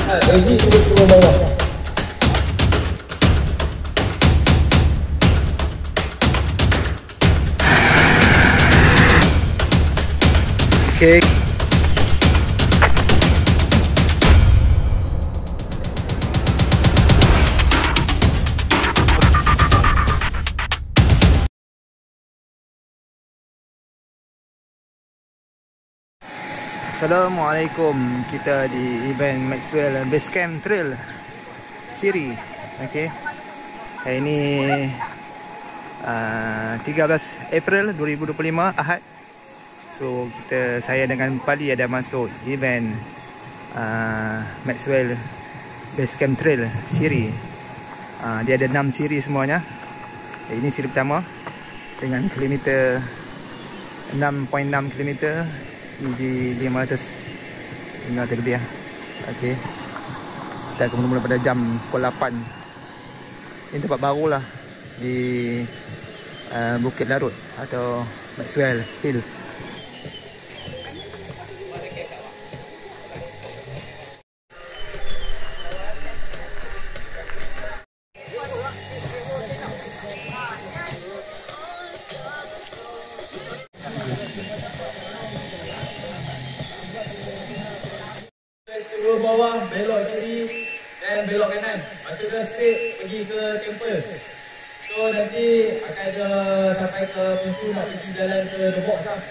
Lagi turun bawah. Okay. Assalamualaikum. Kita di event Maxwell Basecamp Trail Siri. Okey. Hari ini 13 April 2025 Ahad. So saya dengan Pali ada masuk event Maxwell Basecamp Trail Siri. Dia ada 6 siri semuanya. Ini siri pertama dengan kilometer 6.6 km EG 500 lebih lah. Okey. Kita akan mula pada jam pukul 8. Ini tempat baru lah di Bukit Larut atau Maxwell Hill. Turun bawah, belok kiri dan belok kanan. Masuk ke straight pergi ke temple. So nanti akan ada sampai ke pintu nak pergi jalan ke The Box lah.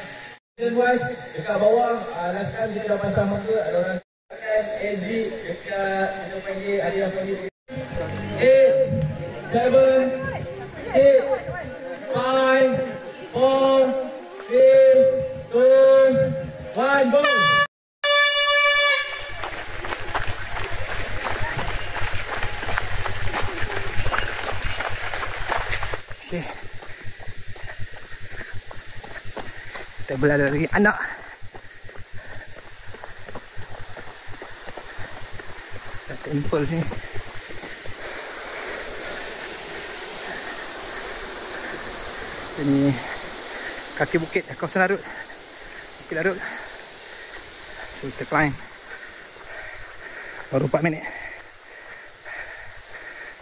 Dan guys, dekat bawah last time kita dah pasang muka, ada orang akan exit dekat kita panggil, ada yang panggil 8, 7, 8, 5, 4, 3, 2, 1, go! Okay. Kita berada lagi anak. Ada temple sini. Ini kaki bukit kawasan Larut. Bukit Larut. So kita climb. Baru 4 minit.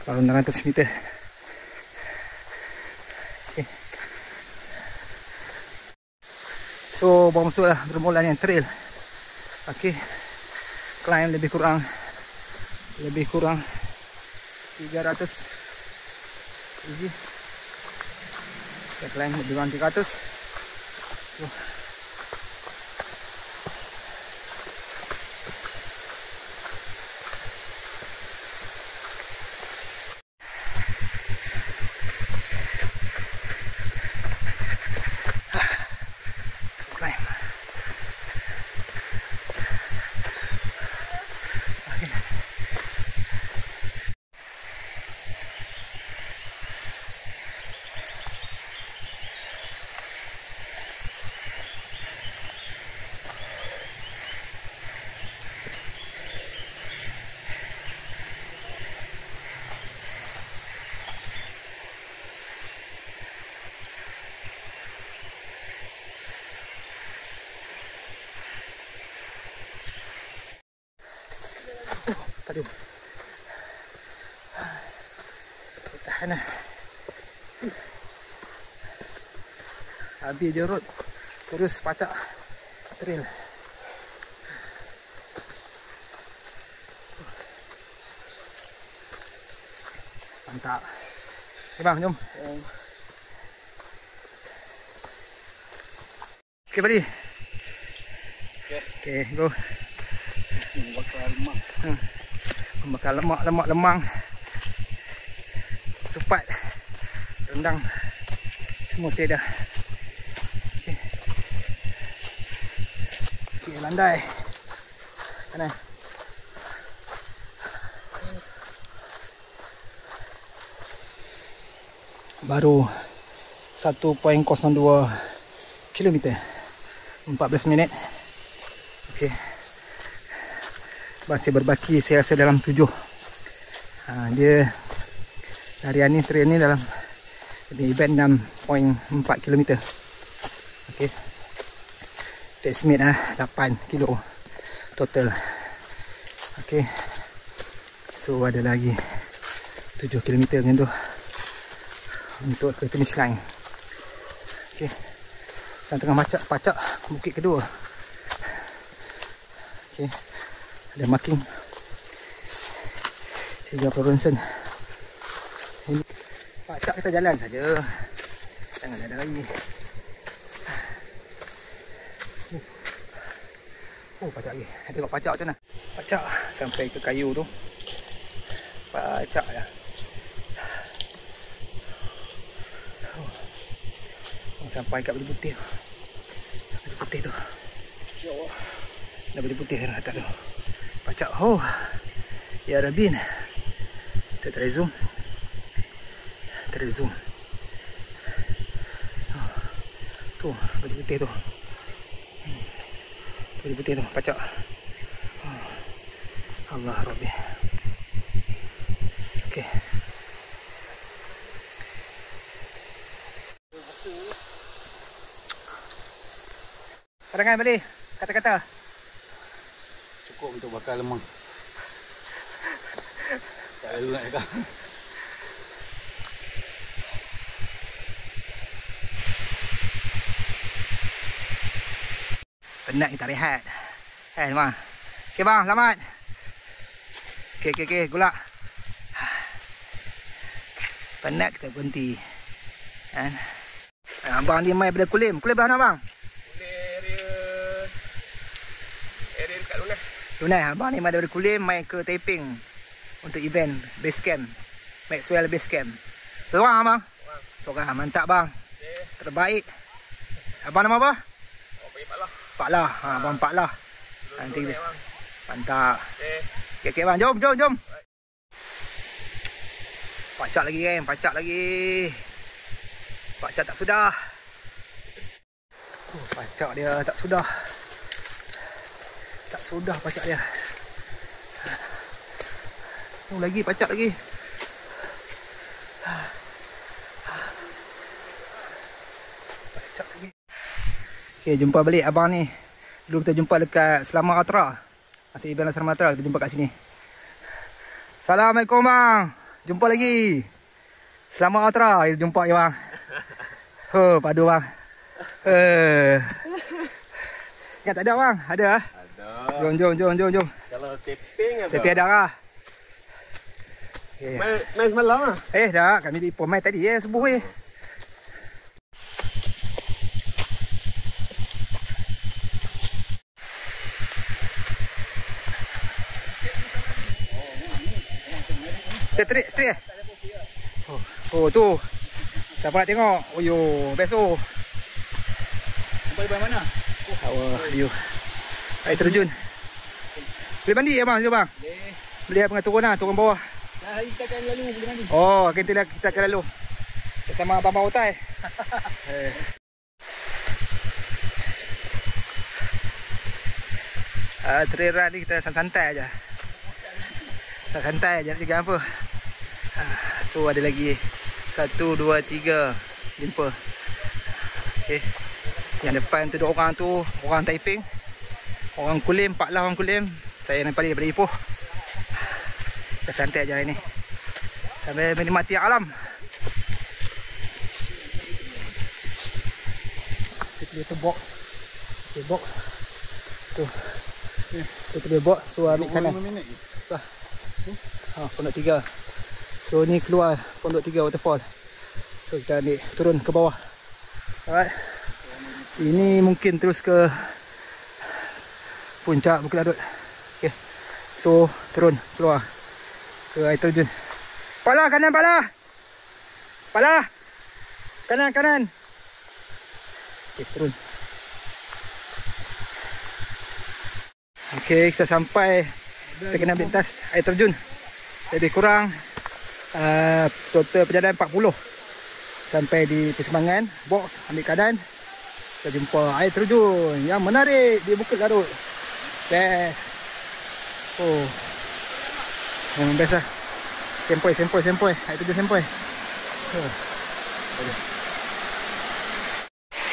Baru 600 meter. Okay. So baru masuklah bermulanya trail. Okey. Climb lebih kurang 300 tinggi. Kita climb lebih kurang 300. So, aduh. Tahan lah. Habis je road. Terus pacak trail. Mantap. Okay bang, jom. Okay Pali. Okay, go. Bakal lemak lemang. Cepat. Rendang. Semua tiada. Okey. Okey, landai. Kanan. Baru 1.02 km. 14 minit. Okey. Masih berbaki saya rasa dalam 7. Dia harian ni trail ni dalam event 6.4 km. Okey. Kita estimate 8 kilo total. Okey. So ada lagi 7 km macam tu untuk ke finish line. Okey. Sang tengah pacak bukit kedua. Okey. Ada marking 3 Ronson. Ini pacak kita jalan saja. Jangan ada lagi. Oh, pacak lagi. Tengok pacak macam mana. Pacak sampai ke kayu tu. Pacak dah. Sampai kat beli putih tu. Beli putih tu. Ya Allah. Dah beli putih kat atas tu. Pacak. Oh. Ya Rabin. Kita terzoom. Terzoom. Oh. Tu beli putih tu. Beli putih tu. Pacak. Oh. Allah Rabbi. Okey. Perangai balik kata-kata. Cukup untuk bakar lemang. Tak lalu nak cakap. Penat kita rehat. Bang. Okey bang, selamat. Okey, gula. Penat kita berhenti. Kan? Abang ni mai daripada Kulim. Kulim belah mana bang? Area dekat Lunai. Lunai, abang ni mai daripada Kulim mai ke Taiping untuk event base camp. Maxwell base camp. Seorang abang? Seorang. Mantap bang. Okay. Terbaik. Abang nama apa? Oh, panggil Pak Lah. Pak Lah. Abang Pak Lah. Nanti kita. Mantap. Okey bang, jom. Pacak lagi kan, pacak lagi. Pacak tak sudah. Pacak dia tak sudah. Tak sudah pacak dia. Lagi pacak lagi. Pacak lagi. Okey, jumpa balik abang ni. Dulu kita jumpa dekat Selamat Atra. Masih event Selamat Atra, kita jumpa kat sini. Assalamualaikum bang. Jumpa lagi. Selamat Atra, kita jumpa je bang. Padu bang. Ingat tak ada bang? Ada ah? Ada. Jom. Kalau taping apa? Tapi ada lah. Okay. Main semalam lah. Dah, kami di Pomai tadi subuh ni. Straight. Oh tu. Siapa nak tengok? Oh yo, best tu. Sampai di mana? Yo. Air terjun. Boleh mandi ya bang? Jom bang. Boleh apa turun lah, turun bawah. Kita akan lalu boleh mandi. Oh, kita akan lalu. Bersama abang Utai. Trail run ni kita santai aja. Santai aja, jangan apa. So ada lagi 1, 2, 3 jumpa. Okey. Yang depan tu 2 orang tu, orang Taiping. Orang Kulim, Pak Lah orang Kulim. Saya yang paling daripada Ipoh. Kita santai aja hari ni. Sambil menikmati alam. Kita lihat box. Okay, box. Tu. Kita lihat box, so ambil kanan. Pondok 3. So ni keluar Pondok 3 waterfall. So kita ambil turun ke bawah. Alright. Ini mungkin terus ke puncak Bukit Ladut. Okay. So turun keluar ke air terjun. Pala kanan, pala. Kanan. Okay, turun. Okay, kita sampai. Kita kena ambil tas air terjun. Lebih kurang total perjalanan 40. Sampai di Persembangan, box ambil kanan. Kita jumpa air terjun yang menarik di Bukit Ladut. Best. Oh. Memang best lah. Sempoi. Air terjun sempoi.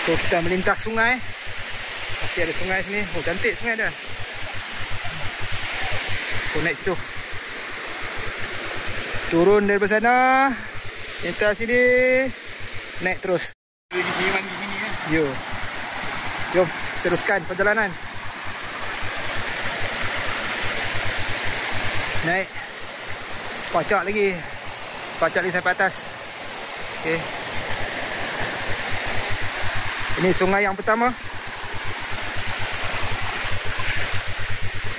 So kita melintas sungai. Masih ada sungai sini. Oh, cantik sungai dia. So naik situ. Turun dari sana. Entar sini. Naik terus. Yo. Jom teruskan perjalanan. Naik. Pacak lagi. Pacak lagi sampai atas. Okey. Ini sungai yang pertama.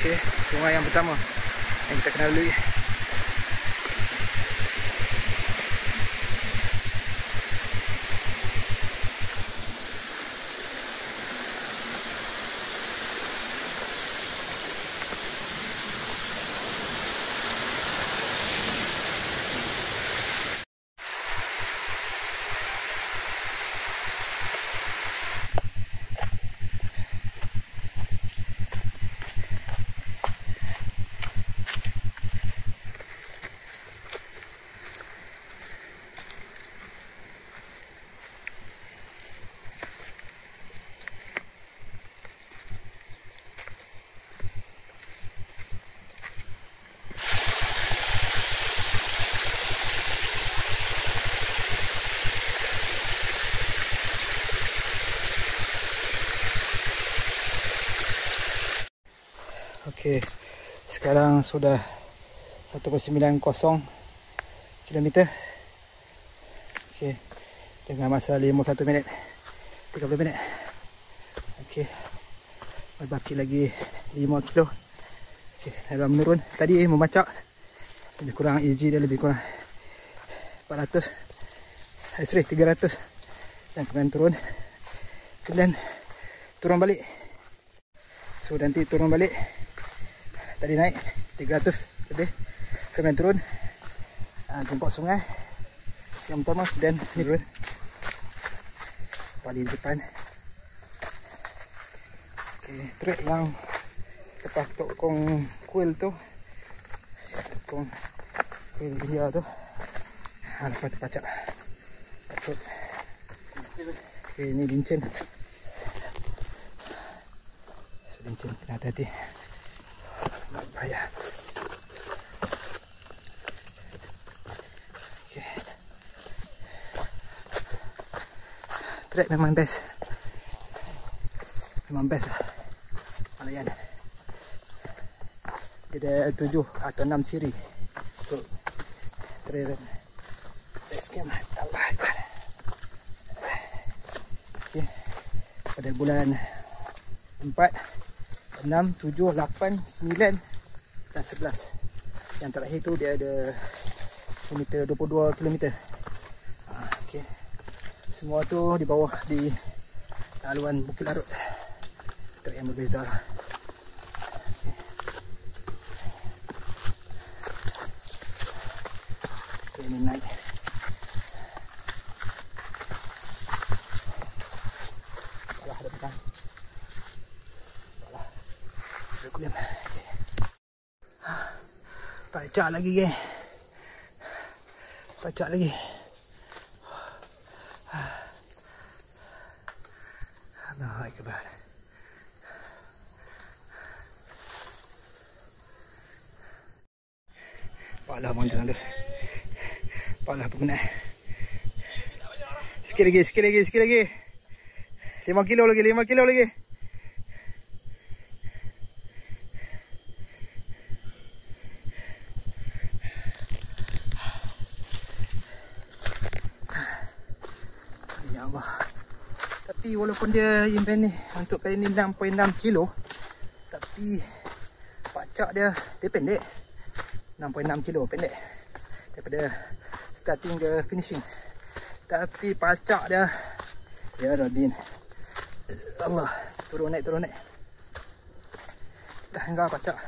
Okey, sungai yang pertama yang kita kena lalui. Okey, sekarang sudah 1.90 km. Okey, dengan masa 51 minit 30 minit. Okey, berbaki lagi 5 kilo. Okey, dah menurun. Tadi memacak lebih kurang, EG dia lebih kurang 400, 300, dan kemudian turun, kemudian turun balik. So nanti turun balik. Tadi naik 300 lebih, kemudian turun, jumpa sungai yang pertama, dan ni turun balik di depan. Okey, trek yang lepas tokong kuil tu, tokong kuil India tu, lepas tu pacak. Okey, ni lincin. So lincin, kena hati-hati. Bahaya. Okay. Trek memang best. Memang best lah Malayan. Dia ada 7 atau 6 siri untuk trail base camp. Allah Akbar. Okay. Pada bulan 4, 6, 7, 8, 9 dan 11. Yang terakhir tu dia ada kilometer 22 km. Okey. Semua tu di bawah di laluan Bukit Larut. Trek yang berbeza lah. Okay. Ini naik. Salah ada petang. Kuliah. Pacak lagi geng. Pacak lagi. Allahu Akbar. Pala mondan tu. Pala pengguna. Sikit lagi. 5 kilo lagi. Tapi walaupun dia invent ni untuk kali ni 6.6 kilo, tapi pacak dia pendek. 6.6 kilo pendek daripada starting ke finishing. Tapi pacak dia, ya Rabin, Allah, turun naik. Dah enggak pacak.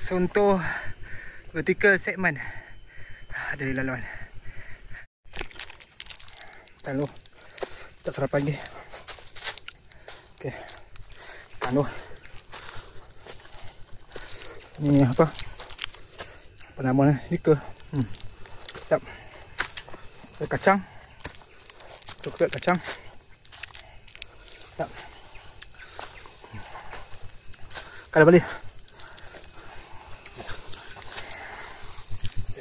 Contoh vertical segment dari laluan. Lalu tak sarapan lagi. Okey. Lalu ni apa namanya? Stiker. Sedap. Kacang. Coklat kacang. Kalau balik.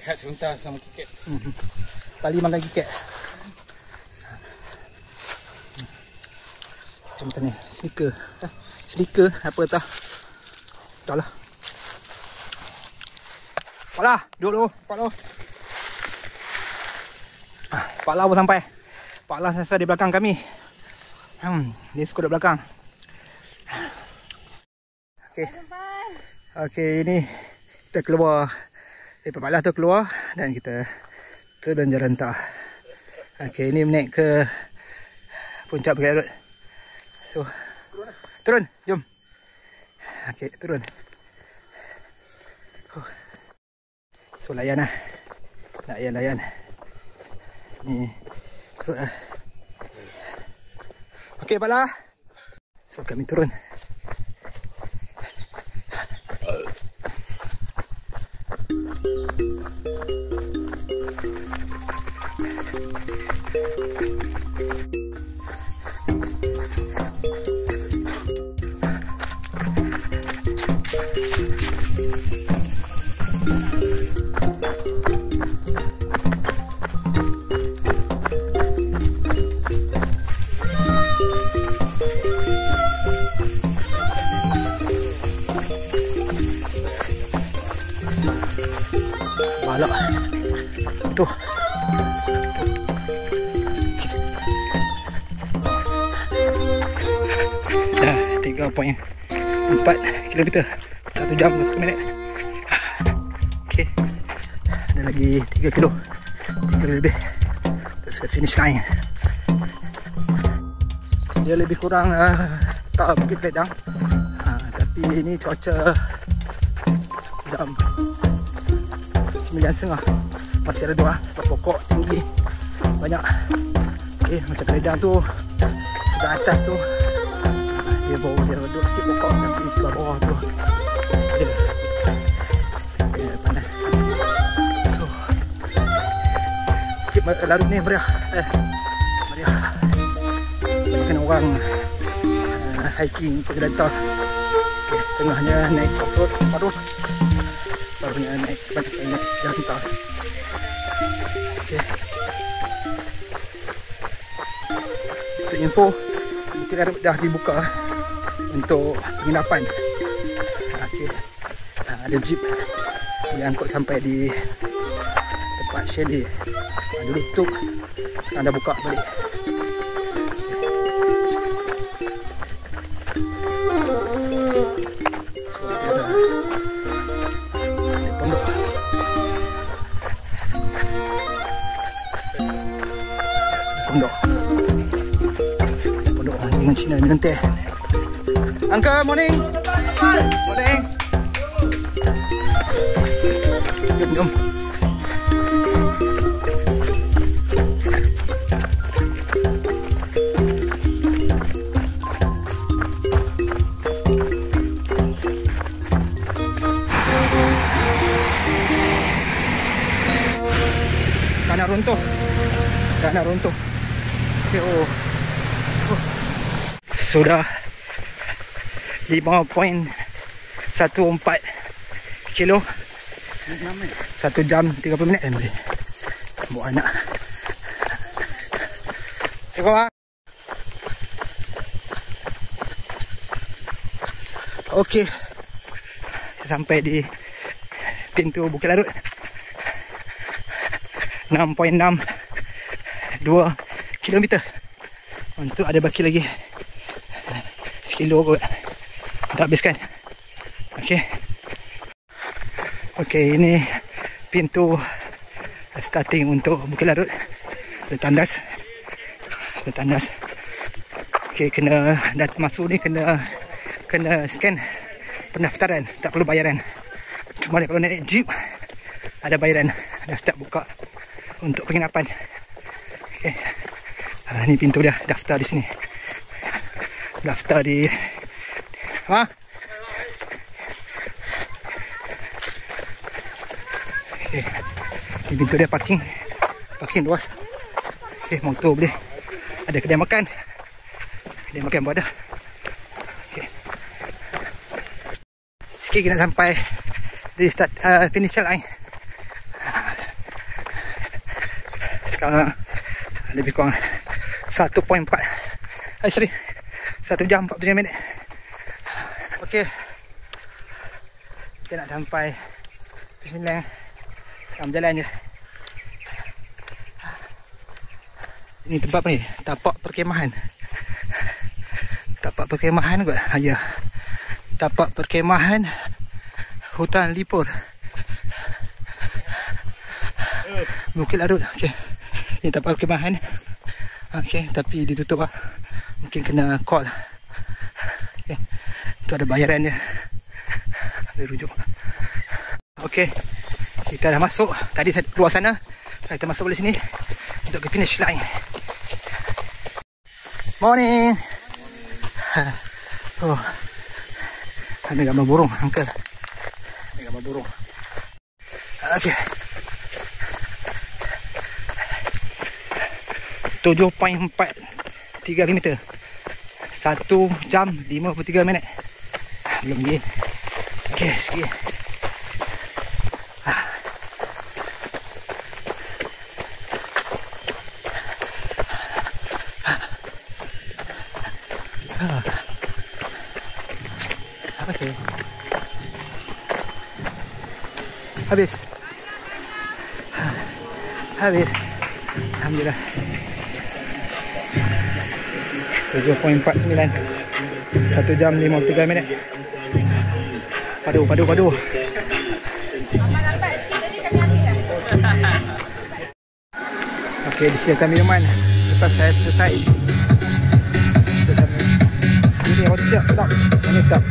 Rehat sebentar sama kiket. Bali makan kiket. Macam ni, sneaker. Sneaker apa tak? Tak lah. Pak Lah, duduk dulu. Pak Lah. Pak Lah pun sampai. Pak Lah sasa di belakang kami. Dia suka duduk belakang. Okey. Okey, ini kita keluar. Pak Lah tu keluar dan kita turun jalan tak. Okey, ini naik ke puncak Bukit Larut. So, turun, jom. Okey, turun. So, layan lah. Layan. Ni, turun lah. Okey, Pak Lah. So, kami turun. Balak tu. Dah 3.4 km, 1 jam 10 minit. Okey, ada lagi 3 kilo lebih. Terus ke finish line. Dia lebih kurang tak Bukit Pedang, tapi ini cuaca jam 9.30. Masih ada dua sebab pokok tinggi banyak. Okey, macam Pedang tu sebelah atas tu dia bawah dia duduk sikit pokok, tapi sebelah bawah tu dia panas. So Bukit Larut ni meriah. Meriah. Banyak orang hiking pergi data. Okay, tengahnya naik off-road barunya naik banyak naik jalan tol. Okay. Untuk info, Bukit Larut dah dibuka untuk penginapan. Okay. Ada jeep yang angkut sampai di tempat chalet. Dulu tutup, sekarang dah buka balik. Pondok dengan Cina dengan teh. Uncle, morning. Morning. Jom. Tanah runtuh. Oh. Sudah 5.14 kilo, 1 jam 30 minit boleh bawa anak. Sekejap. Okey, sampai di pintu Bukit Larut. 6.62 km. Untuk ada baki lagi 1 kilo kot tak habiskan. Okey, ini pintu starting untuk Bukit Larut. Ada tandas. Okey, kena masuk ni kena scan pendaftaran, tak perlu bayaran. Cuma kalau naik jeep ada bayaran. Dah start buka untuk penginapan. Okey. Ni pintu dia, daftar di sini. Daftar di Okey. Ni pintu dia parking luas. Okey, motor boleh. Ada kedai makan pun ada. sikit kita nak sampai di start finish line. Sekarang lebih kurang 1.4 1 jam 47 minit. Okey, kita nak sampai finish line. Sekarang berjalan je. Ini tempat apa ni? Tapak perkemahan. Tapak perkemahan kot. Ya. Tapak perkemahan hutan Lipur. Bukit Larut. Okey. Ini tapak perkemahan. Okey, tapi ditutup lah. Mungkin kena call. Okey. Tu ada bayaran dia. Ada rujuk. Okey. Kita dah masuk. Tadi saya keluar sana. Kita masuk boleh sini untuk ke finish line. Morning. Oh. Ada gambar burung, uncle. Ada gambar burung. Okey. 7.43 km. 1 jam 53 minit. Belum lagi. Okey, sikit. Okay. Habis. Alhamdulillah. 7.49. 1 jam 53 minit. Padu. Okey, disediakan minuman lepas saya selesai. Ini roti siap, sedap. Manis sedap.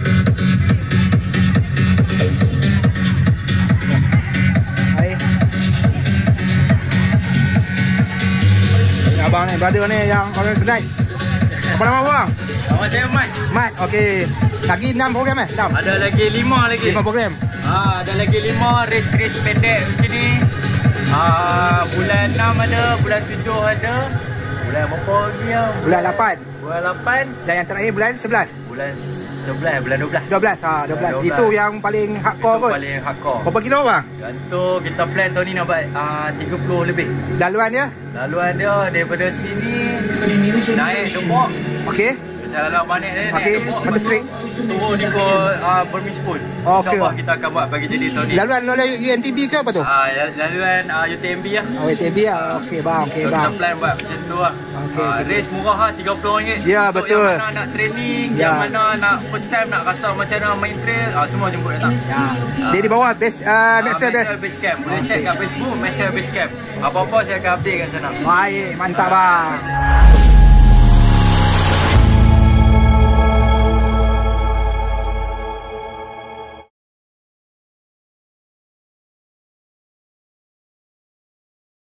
Air. Ini abang ni, brother ni yang organize. Apa nama abang? Nama saya Mat. Mat, okey. Lagi 6 program 6? Ada lagi 5 lagi. 5 program? Ada lagi 5 race pendek macam ni. Bulan 6 ada, bulan 7 ada. Bulan berapa lagi ya? Bulan 8. Bulan 8. Dan yang terakhir bulan 11? Bulan 11, bulan 12. 12. Itu yang paling hardcore kot? Paling hardcore. Berapa kilo bang? Contoh kita plan tahun ni nak buat 30 lebih. Laluan dia? Laluan dia daripada sini naik Depok. Okey. Jalan Manik ni okey. Mana string? Turun ikut Burmese Spoon. InsyaAllah kita akan buat bagi jadi tahun ni. Laluan UNTB ke apa tu? Laluan UTMB lah. UTMB lah. Okey bang. Kita plan buat macam tu lah. Race murah lah, RM30. Ya betul. Yang mana nak training, yang mana nak first time nak rasa macam mana main trail, semua jemput datang. Dia di bawah Maxwell Base Camp. Boleh check kat Facebook Maxwell Base Camp. Apa-apa saya akan update kat sana. Baik, mantap bang.